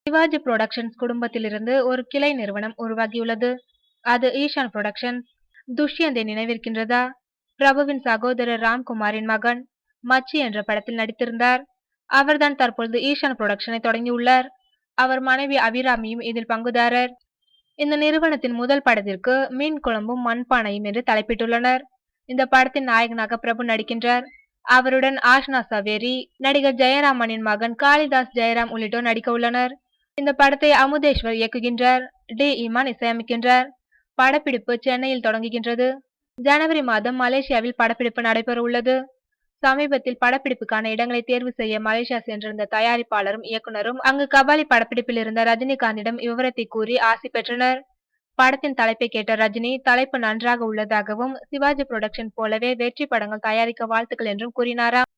Sivaji productions குடும்பத்திலிருந்து ஒரு கிளை நிறுவனம் உருவாகியுள்ளது. அது ஈஷான் புரொடக்ஷன்ஸ். துஷ்யந்தை நினைவிருக்கின்றதா? பிரபுவின் சகோதரர் ராம்குமாரின் மகன் மச்சி என்ற படத்தில் நடித்திருந்தார். அவர்தான் தற்பொழுது ஈஷான் புரொடக்ஷனை தொடங்கியுள்ளார். அவர் மனைவி அபிராமியும் இதில் பங்குதாரர். இந்த நிறுவனத்தின் முதல் படத்திற்கு மீன் குழம்பும் மண்பானையும் என்று தலைப்பிட்டுள்ளனர். இந்த படத்தின் நாயகனாக பிரபு நடிக்கின்றார். அவருடன் ஆஷ்னா சவேரி, நடிகர் ஜெயராமனின் மகன் காளிதாஸ் ஜெயராம் உள்ளிட்டோர் நடிக்க உள்ளனர். இந்த படத்தை அமுதேஸ்வர் இயக்குகின்றார். டி இமான் இசையமைக்கின்றார். படப்பிடிப்பு சென்னையில் தொடங்குகின்றது. ஜனவரி மாதம் மலேசியாவில் படப்பிடிப்பு நடைபெற உள்ளது. சமீபத்தில் படப்பிடிப்புக்கான இடங்களை தேர்வு செய்ய மலேசியா சென்றிருந்த தயாரிப்பாளரும் இயக்குனரும் அங்கு கபாலி படப்பிடிப்பில் இருந்த ரஜினிகாந்திடம் விவரத்தை கூறி ஆசி பெற்றனர். படத்தின் தலைப்பை கேட்ட ரஜினி, தலைப்பு நன்றாக உள்ளதாகவும் சிவாஜி புரொடக்ஷன் போலவே வெற்றி படங்கள் தயாரிக்க வாழ்த்துக்கள் என்றும் கூறினாராம்.